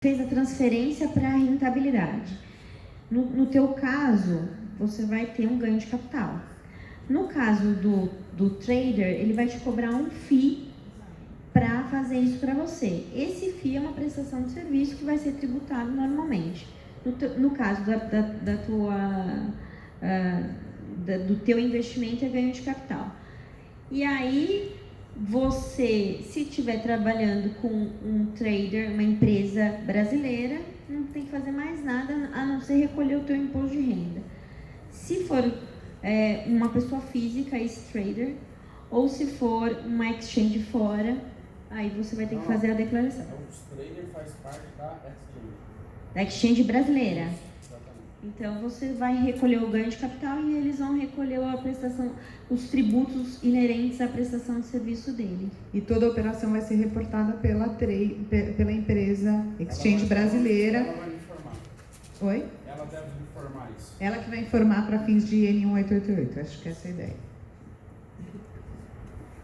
fez a transferência para a rentabilidade. No teu caso, você vai ter um ganho de capital. No caso do trader, ele vai te cobrar um FII para fazer isso para você. Esse FII é uma prestação de serviço que vai ser tributado normalmente. No caso do teu investimento, é ganho de capital. E aí, você, se estiver trabalhando com um trader, uma empresa brasileira, não tem que fazer mais nada a não ser recolher o teu imposto de renda. Se for uma pessoa física, esse trader, ou se for uma exchange fora, aí você vai ter que fazer a declaração. O trader faz parte da exchange. Da exchange brasileira. Então você vai recolher o ganho de capital e eles vão recolher a prestação, os tributos inerentes à prestação de serviço dele. E toda a operação vai ser reportada pela empresa exchange brasileira. Ela vai informar. Oi? Ela deve informar isso. Ela que vai informar para fins de N1888. Acho que essa é a ideia.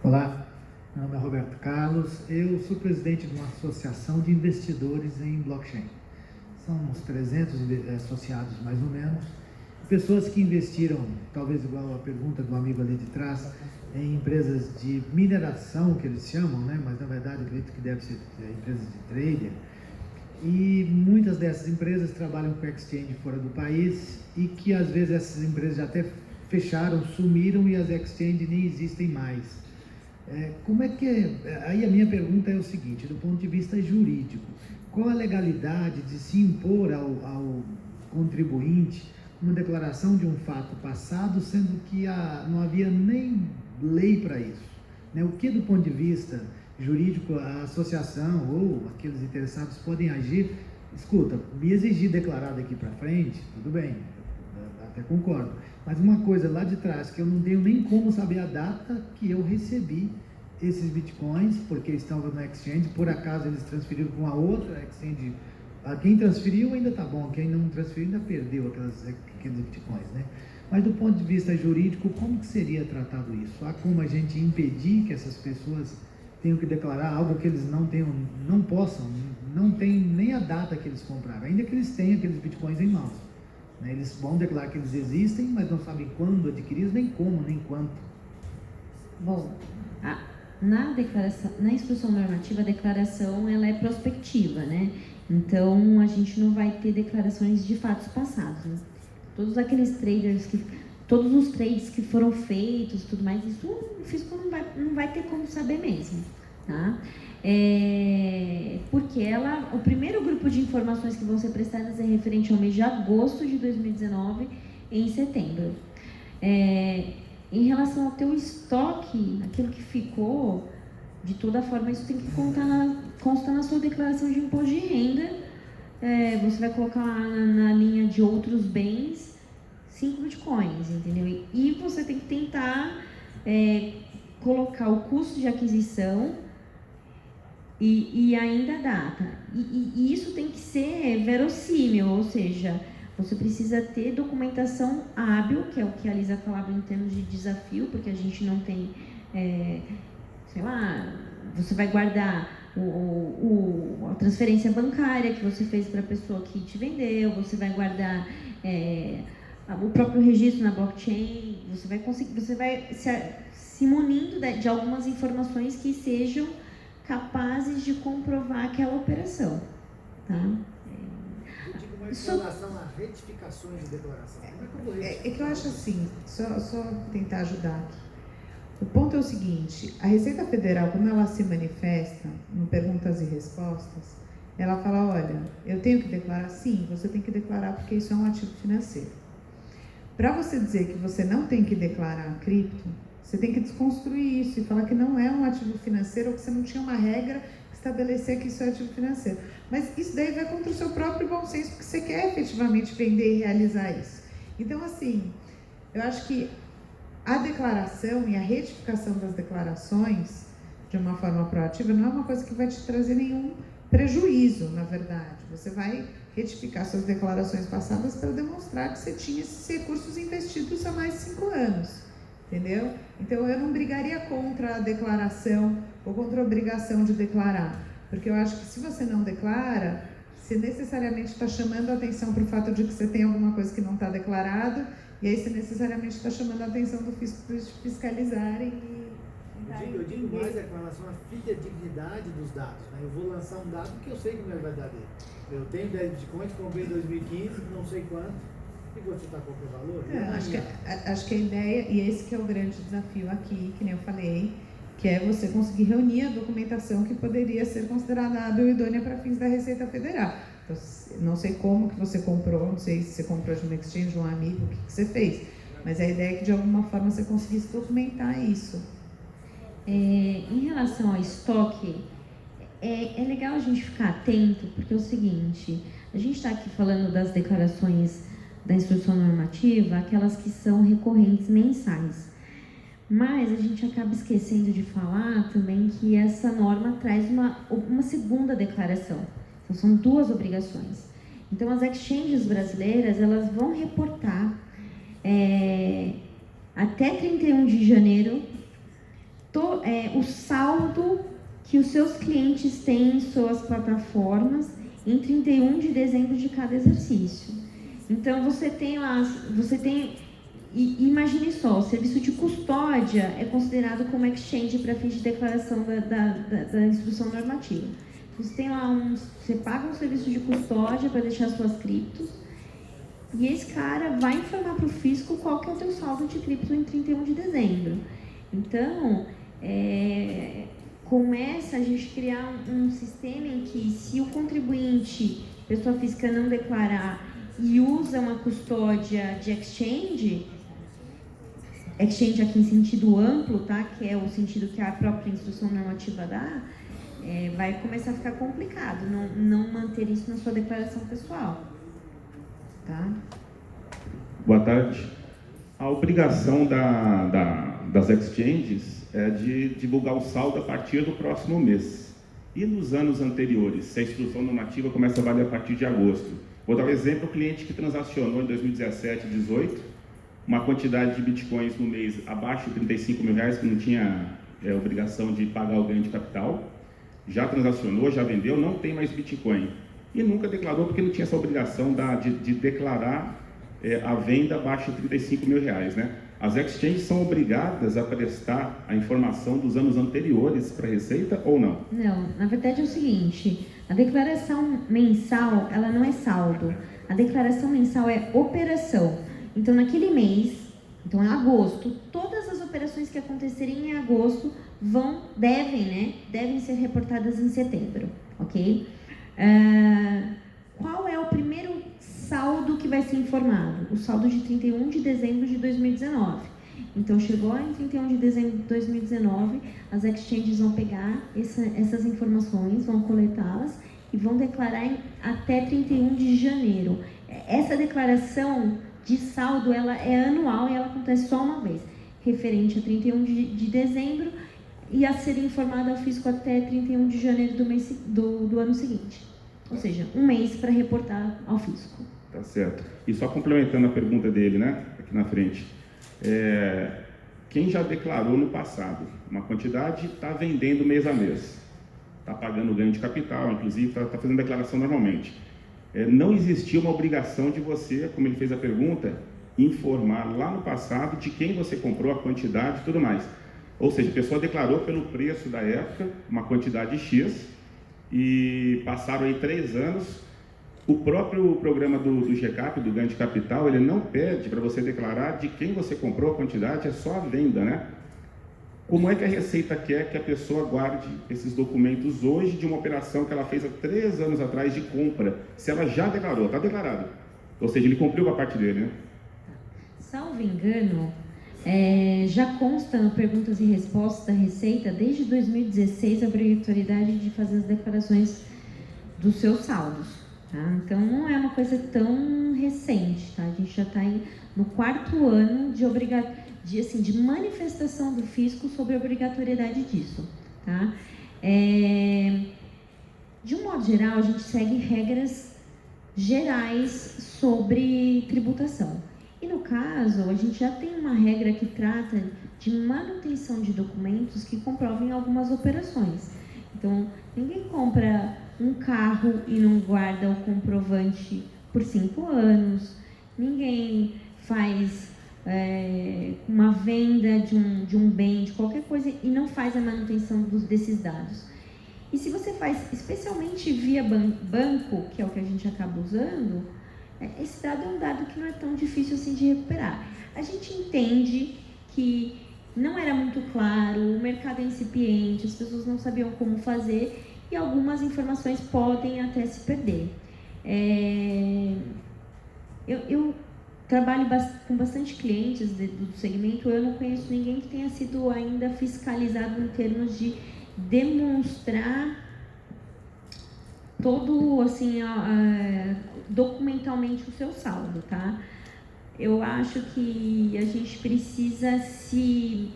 Olá, meu nome é Roberto Carlos. Eu sou presidente de uma associação de investidores em blockchain. São uns 300 associados, mais ou menos. Pessoas que investiram, talvez igual a pergunta do amigo ali de trás, em empresas de mineração, que eles chamam, né? Mas na verdade acredito que deve ser empresas de trader. E muitas dessas empresas trabalham com exchange fora do país e que às vezes essas empresas já até fecharam, sumiram e as exchanges nem existem mais. Como é que... Aí a minha pergunta é o seguinte, do ponto de vista jurídico, qual a legalidade de se impor ao contribuinte uma declaração de um fato passado, sendo que não havia nem lei para isso? Né? O que, do ponto de vista jurídico, a associação ou aqueles interessados podem agir? Escuta, me exigir declarar daqui para frente, tudo bem, até concordo. Mas uma coisa lá de trás, que eu não tenho nem como saber a data que eu recebi esses bitcoins, porque estavam no exchange, por acaso eles transferiram para uma outra exchange. Quem transferiu ainda está bom, quem não transferiu ainda perdeu aqueles bitcoins, né? Mas do ponto de vista jurídico, como que seria tratado isso? Há como a gente impedir que essas pessoas tenham que declarar algo que eles não possam, não tem nem a data que eles compraram, ainda que eles tenham aqueles bitcoins em mãos, né? Eles vão declarar que eles existem, mas não sabem quando adquiridos, nem como, nem quanto. Bom, na declaração, na instrução normativa, a declaração ela é prospectiva, né? Então a gente não vai ter declarações de fatos passados, né? Todos os trades que foram feitos, tudo mais, isso o fisco não vai ter como saber mesmo, tá? Porque o primeiro grupo de informações que vão ser prestadas é referente ao mês de agosto de 2019 em setembro. Em relação ao teu estoque, aquilo que ficou, de toda forma, isso tem que constar na sua declaração de imposto de renda. Você vai colocar lá na linha de outros bens 5 bitcoins, entendeu? E você tem que tentar colocar o custo de aquisição e ainda a data. E isso tem que ser verossímil, ou seja, você precisa ter documentação hábil, que é o que a Lisa falava em termos de desafio, porque a gente não tem, sei lá, você vai guardar a transferência bancária que você fez para a pessoa que te vendeu, você vai guardar o próprio registro na blockchain, você vai se munindo de algumas informações que sejam capazes de comprovar aquela operação, tá? Mas em relação a retificações de declaração, como é que eu vou retificar? Que eu acho assim, só tentar ajudar aqui. O ponto é o seguinte, a Receita Federal, quando ela se manifesta no Perguntas e Respostas, ela fala, olha, eu tenho que declarar? Sim, você tem que declarar porque isso é um ativo financeiro. Para você dizer que você não tem que declarar cripto, você tem que desconstruir isso e falar que não é um ativo financeiro ou que você não tinha uma regra que estabelecer que isso é ativo financeiro. Mas isso daí vai contra o seu próprio bom senso, porque você quer efetivamente vender e realizar isso. Então, assim, eu acho que a declaração e a retificação das declarações de uma forma proativa não é uma coisa que vai te trazer nenhum prejuízo, na verdade. Você vai retificar suas declarações passadas para demonstrar que você tinha esses recursos investidos há mais de 5 anos, entendeu? Então, eu não brigaria contra a declaração ou contra a obrigação de declarar, porque eu acho que se você não declara, você necessariamente está chamando a atenção para o fato de que você tem alguma coisa que não está declarado, e aí você necessariamente está chamando a atenção do fisco para eles fiscalizarem Eu digo mais com relação à fidedignidade dos dados. Né? Eu vou lançar um dado que eu sei que não é verdadeiro. Eu tenho 10 bitcoins, comprei em 2015, não sei quanto, e vou chutar qualquer valor. Acho que a ideia, e esse que é o grande desafio aqui, que nem eu falei, que é você conseguir reunir a documentação que poderia ser considerada hábil e idônea para fins da Receita Federal. Então, não sei como que você comprou, não sei se você comprou de uma exchange, de um amigo, o que você fez, mas a ideia é que de alguma forma você conseguisse documentar isso. Em relação ao estoque, é legal a gente ficar atento, porque é o seguinte, a gente está aqui falando das declarações da instrução normativa, aquelas que são recorrentes mensais. Mas a gente acaba esquecendo de falar também que essa norma traz uma segunda declaração. Então, são duas obrigações. Então, as exchanges brasileiras, elas vão reportar até 31 de janeiro o saldo que os seus clientes têm em suas plataformas em 31 de dezembro de cada exercício. Então, imagine só, o serviço de custódia é considerado como exchange para fins de declaração da instrução normativa. Você tem lá você paga um serviço de custódia para deixar suas criptos, e esse cara vai informar para o fisco qual que é o teu saldo de cripto em 31 de dezembro. Então, começa a gente criar um sistema em que, se o contribuinte, pessoa física, não declarar e usa uma custódia de exchange aqui em sentido amplo, tá? Que é o sentido que a própria instrução normativa dá, vai começar a ficar complicado não manter isso na sua declaração pessoal. Tá? Boa tarde. A obrigação das exchanges é de divulgar o saldo a partir do próximo mês. E nos anos anteriores, se a instrução normativa começa a valer a partir de agosto? Vou dar um exemplo: o cliente que transacionou em 2017 e 2018, uma quantidade de bitcoins no mês abaixo de R$35 mil, que não tinha obrigação de pagar o ganho de capital, já transacionou, já vendeu, não tem mais bitcoin. E nunca declarou, porque não tinha essa obrigação de declarar a venda abaixo de R$35 mil, né? As exchanges são obrigadas a prestar a informação dos anos anteriores para a Receita ou não? Não, na verdade é o seguinte, a declaração mensal, ela não é saldo. A declaração mensal é operação. Então, naquele mês, então em agosto, todas as operações que acontecerem em agosto devem ser reportadas em setembro, ok? Qual é o primeiro saldo que vai ser informado? O saldo de 31 de dezembro de 2019. Então, chegou em 31 de dezembro de 2019, as exchanges vão pegar essas informações, vão coletá-las e vão declarar até 31 de janeiro. Essa declaração de saldo, ela é anual e ela acontece só uma vez, referente a 31 de dezembro e a ser informada ao fisco até 31 de janeiro do ano seguinte. Ou seja, um mês para reportar ao fisco. Tá certo. E só complementando a pergunta dele, né, aqui na frente. Quem já declarou no passado uma quantidade, está vendendo mês a mês, está pagando ganho de capital, inclusive está fazendo declaração normalmente. Não existia uma obrigação de você, como ele fez a pergunta, informar lá no passado de quem você comprou, a quantidade e tudo mais. Ou seja, a pessoa declarou pelo preço da época uma quantidade X e passaram aí 3 anos. O próprio programa do GCAP, do ganho de capital, ele não pede para você declarar de quem você comprou a quantidade, é só a venda, né? Como é que a Receita quer que a pessoa guarde esses documentos hoje de uma operação que ela fez há 3 anos atrás de compra, se ela já declarou, está declarado? Ou seja, ele cumpriu a parte dele, né? Salvo engano, já consta no perguntas e respostas da Receita, desde 2016, a obrigatoriedade de fazer as declarações dos seus saldos. Tá? Então, não é uma coisa tão recente, tá? A gente já está no 4º ano de manifestação do fisco sobre a obrigatoriedade disso. Tá? De um modo geral, a gente segue regras gerais sobre tributação. E no caso, a gente já tem uma regra que trata de manutenção de documentos que comprovem algumas operações. Então, ninguém compra um carro e não guarda o comprovante por 5 anos, ninguém faz uma venda de um bem, de qualquer coisa, e não faz a manutenção desses dados. E se você faz, especialmente via banco, que é o que a gente acaba usando, esse dado é um dado que não é tão difícil assim de recuperar. A gente entende que não era muito claro, o mercado é incipiente, as pessoas não sabiam como fazer e algumas informações podem até se perder. Eu trabalho com bastante clientes do segmento, eu não conheço ninguém que tenha sido ainda fiscalizado em termos de demonstrar todo, assim, documentalmente o seu saldo, tá? Eu acho que a gente precisa se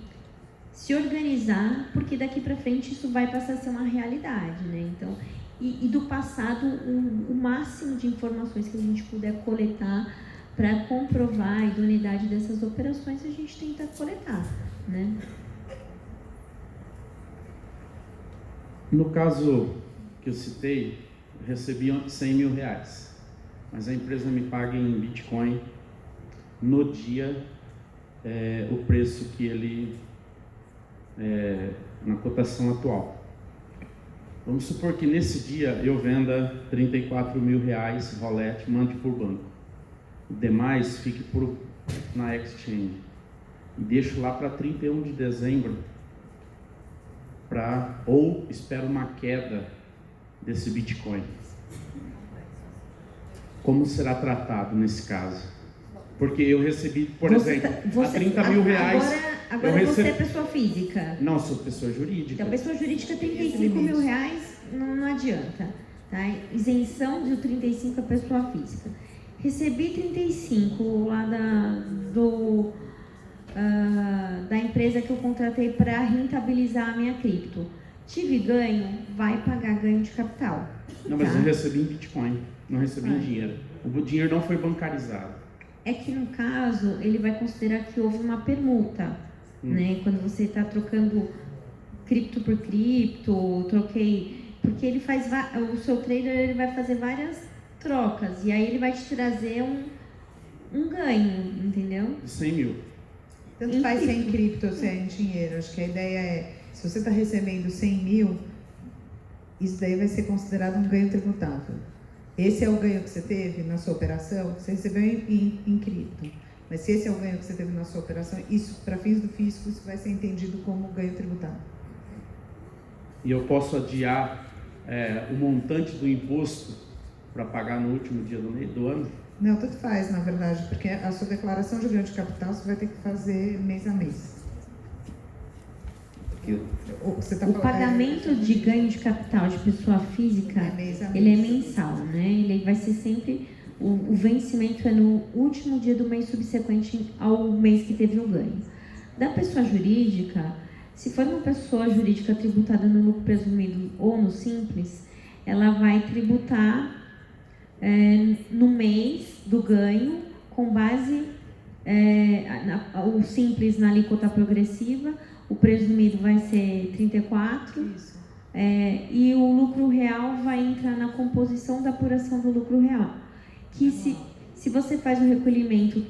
organizar, porque daqui para frente isso vai passar a ser uma realidade, né? Então, e do passado, o máximo de informações que a gente puder coletar para comprovar a idoneidade dessas operações, a gente tenta coletar, né? No caso que eu citei, eu recebi R$100 mil, mas a empresa me paga em Bitcoin no dia o preço que ele na cotação atual. Vamos supor que nesse dia eu venda R$34 mil rolete, mande por banco. O demais fique na exchange e deixo lá para 31 de dezembro ou espero uma queda desse Bitcoin. Como será tratado nesse caso? Porque eu recebi, por exemplo, a R$30 mil. Agora você é pessoa física. Não, sou pessoa jurídica. Então, pessoa jurídica, R$35 mil não adianta. Tá? Isenção de 35 a pessoa física. Recebi 35 lá da empresa que eu contratei para rentabilizar a minha cripto. Tive ganho, vai pagar ganho de capital. Não, mas eu recebi em Bitcoin, não recebi em dinheiro. O dinheiro não foi bancarizado. É que no caso, ele vai considerar que houve uma permuta, né? Quando você está trocando cripto por cripto, porque ele faz, o seu trader ele vai fazer várias trocas, e aí ele vai te trazer um ganho, entendeu? 100 mil. Tanto faz se é em cripto ou se é em dinheiro. Acho que a ideia é, se você está recebendo 100 mil, isso daí vai ser considerado um ganho tributável. Esse é o ganho que você teve na sua operação, você recebeu em cripto. Mas se esse é o ganho que você teve na sua operação, isso, para fins do fisco, isso vai ser entendido como ganho tributável. E eu posso adiar o montante do imposto para pagar no último dia do ano? Não, tudo faz, na verdade, porque a sua declaração de ganho de capital você vai ter que fazer mês a mês. O pagamento de ganho de capital de pessoa física, ele é mensal, né? Ele vai ser sempre, o vencimento é no último dia do mês subsequente ao mês que teve o ganho. Da pessoa jurídica, se for uma pessoa jurídica tributada no lucro presumido ou no simples, ela vai tributar no mês do ganho, com base o simples na alíquota progressiva, o presumido vai ser 34%, e o lucro real vai entrar na composição da apuração do lucro real. Que se você faz o recolhimento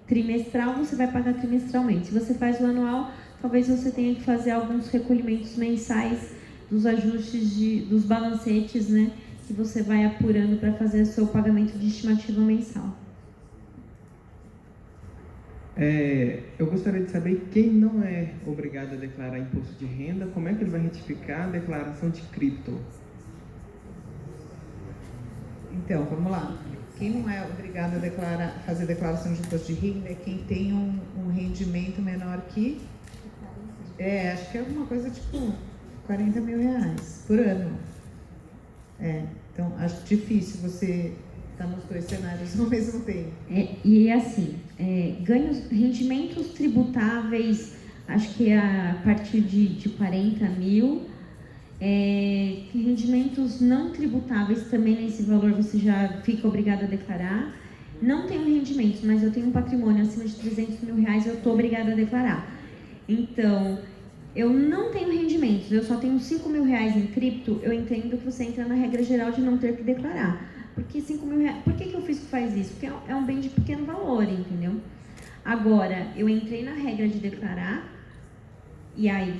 trimestral, você vai pagar trimestralmente. Se você faz o anual, talvez você tenha que fazer alguns recolhimentos mensais dos ajustes dos balancetes, né? Que você vai apurando para fazer o seu pagamento de estimativa mensal. Eu gostaria de saber quem não é obrigado a declarar imposto de renda, como é que ele vai retificar a declaração de cripto? Então, vamos lá. Quem não é obrigado a fazer declaração de imposto de renda é quem tem um rendimento menor que... acho que é alguma coisa tipo R$40 mil por ano. Então, acho difícil você estar nos dois cenários ao mesmo tempo. E assim, rendimentos tributáveis, acho que a partir de 40 mil, rendimentos não tributáveis também nesse valor você já fica obrigado a declarar. Não tenho rendimentos, mas eu tenho um patrimônio acima de R$300 mil, eu estou obrigada a declarar. Então, eu não tenho rendimentos, eu só tenho 5 mil reais em cripto, eu entendo que você entra na regra geral de não ter que declarar. Porque 5 mil reais, por que o fisco faz isso? Porque é um bem de pequeno valor, entendeu? Agora, eu entrei na regra de declarar, e aí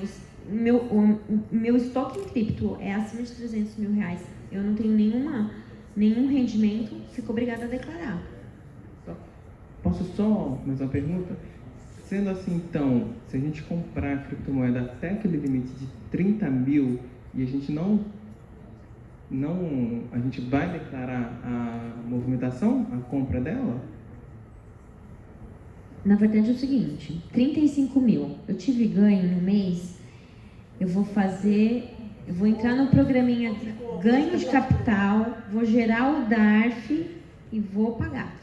o meu estoque em cripto é acima de 300 mil reais, eu não tenho nenhum rendimento, fico obrigada a declarar. Posso só mais uma pergunta? Sendo assim, então, se a gente comprar a criptomoeda até aquele limite de 30 mil e a gente a gente vai declarar a movimentação, a compra dela? Na verdade é o seguinte, 35 mil, eu tive ganho no mês, eu vou entrar no programinha de ganho de capital, vou gerar o DARF e vou pagar.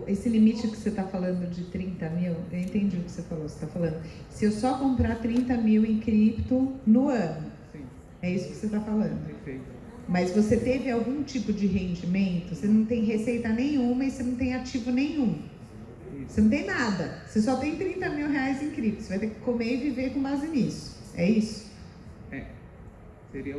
Esse limite que você está falando de 30 mil, eu entendi o que você falou. Você está falando, se eu só comprar 30 mil em cripto no ano, Sim. É isso que você está falando. Perfeito. Mas você teve algum tipo de rendimento, você não tem receita nenhuma e você não tem ativo nenhum. Você não tem nada. Você só tem 30 mil reais em cripto. Você vai ter que comer e viver com base nisso. É isso? Seria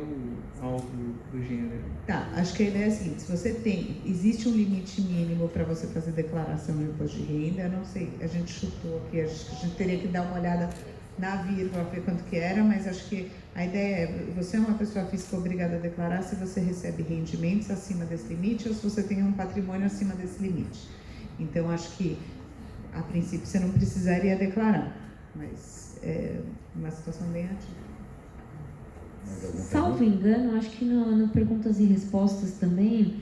algo do gênero. Tá, acho que a ideia é a seguinte, se você existe um limite mínimo para você fazer declaração de imposto de renda, eu não sei, a gente chutou aqui, a gente teria que dar uma olhada na vírgula, ver quanto que era, mas acho que a ideia é, você é uma pessoa física obrigada a declarar se você recebe rendimentos acima desse limite ou se você tem um patrimônio acima desse limite. Então, acho que, a princípio, você não precisaria declarar, mas é uma situação bem ativa. Salvo engano, acho que no Perguntas e Respostas também,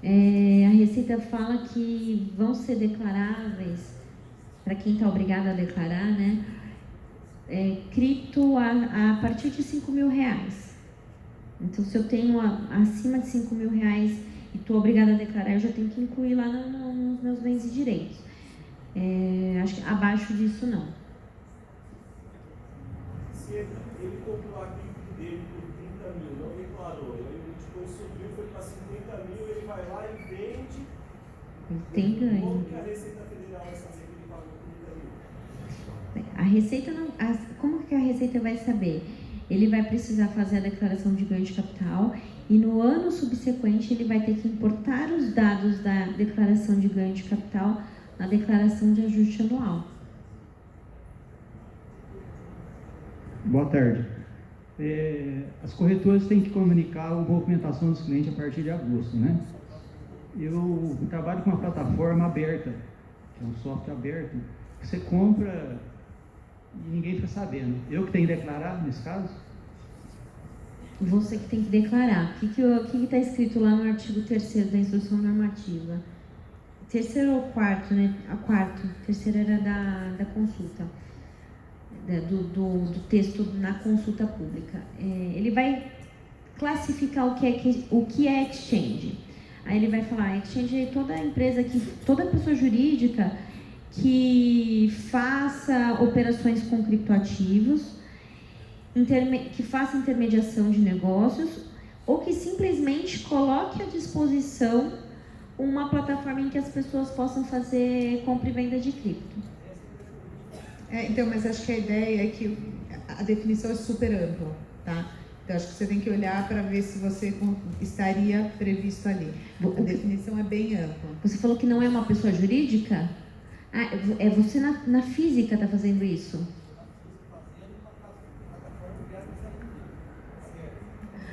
a Receita fala que vão ser declaráveis, para quem está obrigado a declarar, né, cripto a partir de 5 mil reais. Então, se eu tenho acima de 5 mil reais e estou obrigada a declarar, eu já tenho que incluir lá nos meus bens e direitos. Acho que abaixo disso, não. Se ele comprou a cripto dele por 30 mil, não declarou, ele depois subiu, foi para 50 mil, ele vai lá e vende. Ele tem ganho. Como que a Receita Federal vai saber que ele pagou 30 mil? A Receita não. Como que a Receita vai saber? Ele vai precisar fazer a declaração de ganho de capital e no ano subsequente ele vai ter que importar os dados da declaração de ganho de capital na declaração de ajuste anual. Boa tarde. As corretoras têm que comunicar a movimentação dos clientes a partir de agosto, né? Eu trabalho com uma plataforma aberta, que é um software aberto, que você compra e ninguém fica sabendo. Eu que tenho que declarar nesse caso? Você que tem que declarar. O que está escrito lá no artigo 3º da instrução normativa? Terceiro ou quarto, né? A quarto. Terceiro era da consulta. Do texto na consulta pública. Ele vai classificar o que é exchange. Aí ele vai falar, exchange é toda empresa, toda pessoa jurídica que faça operações com criptoativos, que faça intermediação de negócios ou que simplesmente coloque à disposição uma plataforma em que as pessoas possam fazer compra e venda de cripto. Então, mas acho que a ideia é que a definição é super ampla, tá? Então, acho que você tem que olhar para ver se você estaria previsto ali. A definição é bem ampla. Você falou que não é uma pessoa jurídica? Você na física está fazendo isso?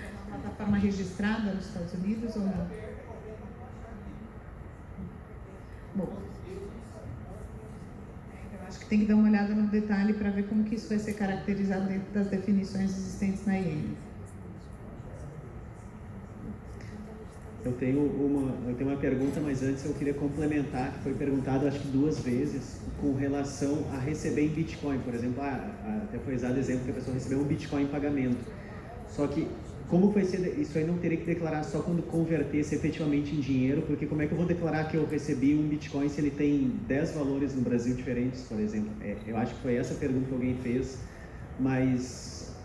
É uma plataforma registrada nos Estados Unidos ou não? Bom, eu acho que tem que dar uma olhada no detalhe para ver como que isso vai ser caracterizado dentro das definições existentes na IN. Eu tenho uma pergunta, mas antes eu queria complementar, que foi perguntado acho que 2 vezes, com relação a receber em Bitcoin. Por exemplo, até foi usado o exemplo que a pessoa recebeu um Bitcoin em pagamento. Só que, como vai ser, isso aí não teria que declarar só quando convertesse efetivamente em dinheiro, porque como é que eu vou declarar que eu recebi um Bitcoin se ele tem 10 valores no Brasil diferentes, por exemplo? Eu acho que foi essa pergunta que alguém fez, mas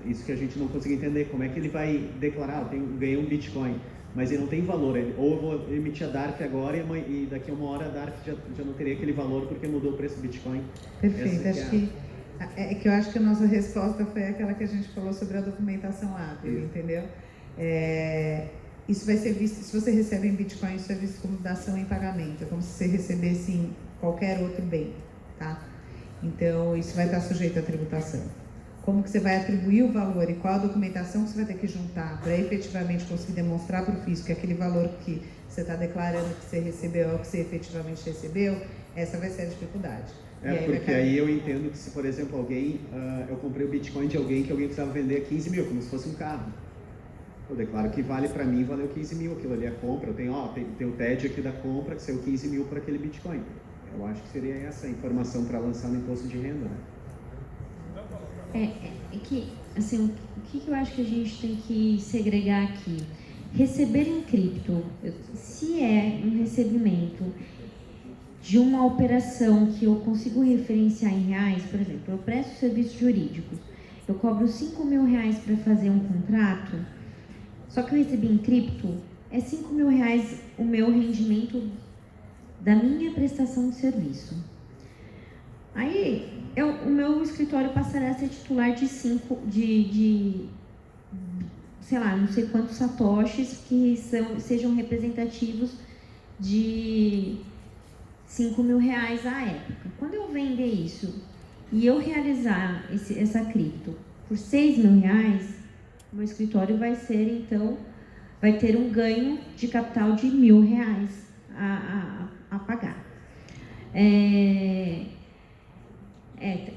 isso que a gente não conseguiu entender, como é que ele vai declarar, ganhei um Bitcoin, mas ele não tem valor, ou eu vou emitir a DARF agora e daqui a uma hora a DARF já não teria aquele valor porque mudou o preço do Bitcoin. Perfeito, É que eu acho que a nossa resposta foi aquela que a gente falou sobre a documentação hábil, entendeu? Isso vai ser visto, se você recebe em Bitcoin, isso é visto como dação em pagamento, é como se você recebesse em qualquer outro bem, tá? Então, isso vai estar sujeito à tributação. Como que você vai atribuir o valor e qual a documentação que você vai ter que juntar para efetivamente conseguir demonstrar para o fisco que aquele valor que você está declarando que você recebeu é o que você efetivamente recebeu, essa vai ser a dificuldade. Porque aí eu entendo que se, por exemplo, eu comprei o Bitcoin de alguém que alguém precisava vender 15 mil, como se fosse um carro. Eu declaro que vale para mim, valeu 15 mil, aquilo ali é compra, eu tenho o TED aqui da compra, que saiu 15 mil para aquele Bitcoin. Eu acho que seria essa a informação para lançar no imposto de renda, né? Que, assim, o que eu acho que a gente tem que segregar aqui? Receber em cripto, se é um recebimento de uma operação que eu consigo referenciar em reais, por exemplo, eu presto serviços jurídicos, eu cobro 5 mil reais para fazer um contrato, só que eu recebi em cripto, é 5 mil reais o meu rendimento da minha prestação de serviço. Aí, o meu escritório passará a ser titular de sei lá, não sei quantos satoshis que sejam representativos de 5 mil reais à época. Quando eu vender isso e eu realizar essa cripto por 6 mil reais, meu escritório vai ter um ganho de capital de 1.000 reais a pagar.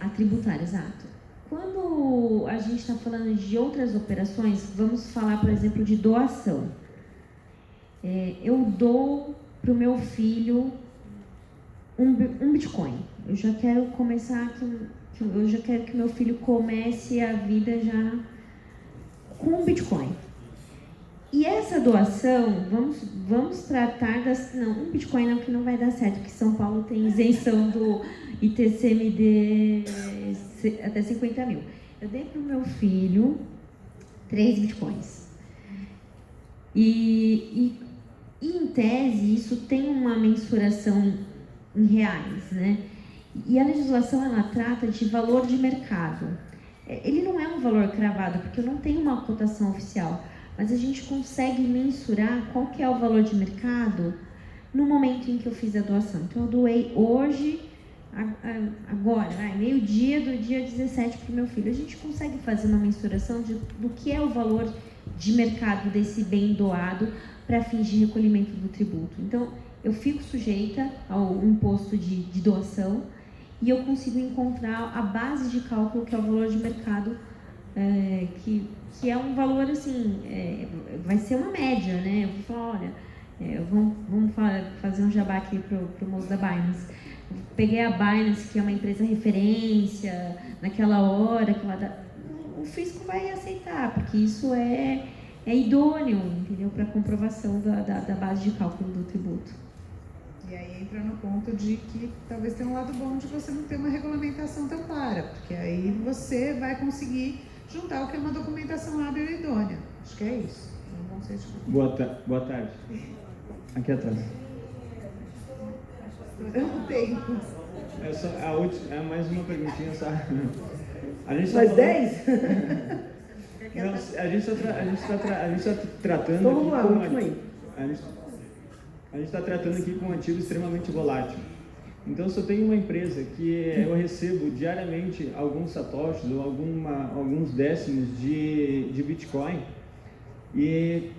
A tributar, exato. Quando a gente está falando de outras operações, vamos falar, por exemplo, de doação. Eu dou para o meu filho um Bitcoin. Eu já quero eu já quero que meu filho comece a vida já com um Bitcoin. E essa doação, vamos tratar um Bitcoin não, que não vai dar certo, porque São Paulo tem isenção do ITCMD até 50 mil. Eu dei para o meu filho 3 Bitcoins. E em tese, isso tem uma mensuração em reais, né? E a legislação, ela trata de valor de mercado. Ele não é um valor cravado, porque eu não tenho uma cotação oficial, mas a gente consegue mensurar qual que é o valor de mercado no momento em que eu fiz a doação. Então, eu doei hoje, agora, meio-dia do dia 17 para o meu filho. A gente consegue fazer uma mensuração do que é o valor de mercado desse bem doado para fins de recolhimento do tributo. Então, eu fico sujeita ao imposto de doação e eu consigo encontrar a base de cálculo, que é o valor de mercado, que é um valor, assim, vai ser uma média, né? Eu vou falar, olha, vamos fazer um jabá aqui pro moço da Binance. Eu peguei a Binance, que é uma empresa referência, naquela hora, o fisco vai aceitar, porque isso é idôneo, entendeu? Para comprovação da base de cálculo do tributo. E aí entra no ponto de que talvez tenha um lado bom de você não ter uma regulamentação tão clara, porque aí você vai conseguir juntar o que é uma documentação hábil e idônea. Acho que é isso. Não sei se... Boa tarde. Aqui atrás. Eu não tenho. Mais uma perguntinha só. Mais 10? Não, a gente está tratando então, vamos lá, última aí. A gente está tratando aqui com um ativo extremamente volátil. Então, se eu tenho uma empresa que eu recebo diariamente alguns satoshis ou alguns décimos de Bitcoin e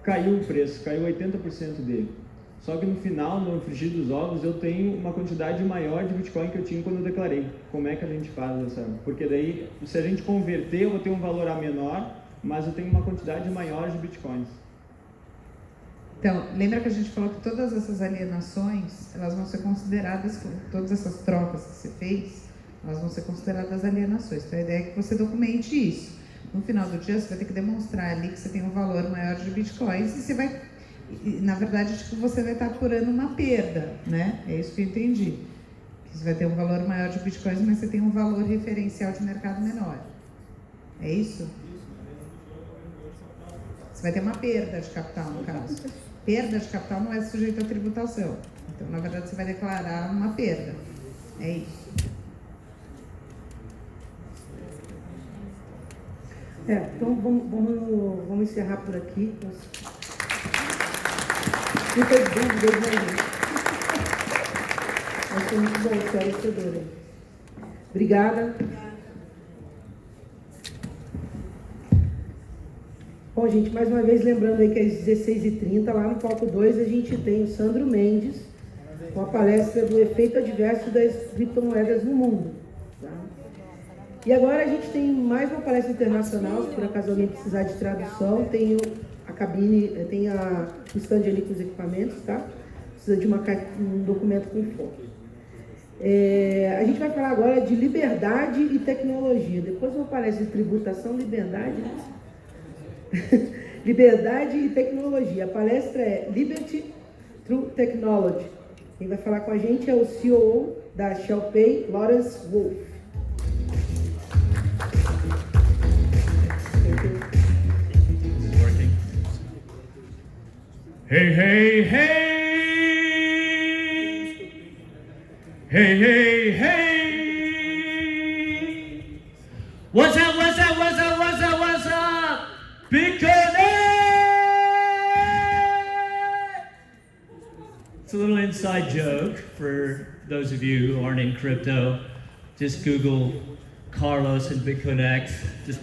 caiu o preço, caiu 80% dele. Só que no final, no frigir dos ovos, eu tenho uma quantidade maior de Bitcoin que eu tinha quando eu declarei. Como é que a gente faz essa? Porque daí, se a gente converter, eu vou ter um valor a menor, mas eu tenho uma quantidade maior de Bitcoins. Então, lembra que a gente falou que todas essas alienações, elas vão ser consideradas, todas essas trocas que você fez, elas vão ser consideradas alienações. Então, a ideia é que você documente isso. No final do dia, você vai ter que demonstrar ali que você tem um valor maior de bitcoins e você vai, na verdade, tipo, você vai estar apurando uma perda, né? É isso que eu entendi. Que você vai ter um valor maior de bitcoins, mas você tem um valor referencial de mercado menor. É isso? Você vai ter uma perda de capital, no caso. Perda de capital não é sujeito à tributação. Então, na verdade, você vai declarar uma perda. É isso. Então vamos encerrar por aqui. Muitas dúvidas, né, gente? Mas foi muito bom, esclarecedor. Obrigada. Bom, gente, mais uma vez lembrando aí que às 16h30, lá no palco 2, a gente tem o Sandro Mendes, com a palestra do efeito adverso das criptomoedas no mundo. Tá? E agora a gente tem mais uma palestra internacional, se por acaso alguém precisar de tradução, tem a cabine, tem o stand ali com os equipamentos, tá? Precisa de um documento com foto. A gente vai falar agora de liberdade e tecnologia. Depois uma palestra de tributação, liberdade, né? Liberdade e tecnologia. A palestra é Liberty Through Technology. Quem vai falar com a gente é o COO da Shell Pay, Lawrence Wolf. Hey, hey, hey! Hey, hey, hey! What's up, what's up, what's up, what's up, what's up? Bitcoin! It's a little inside joke for those of you who aren't in crypto. Just Google Carlos and Bitcoin X. Just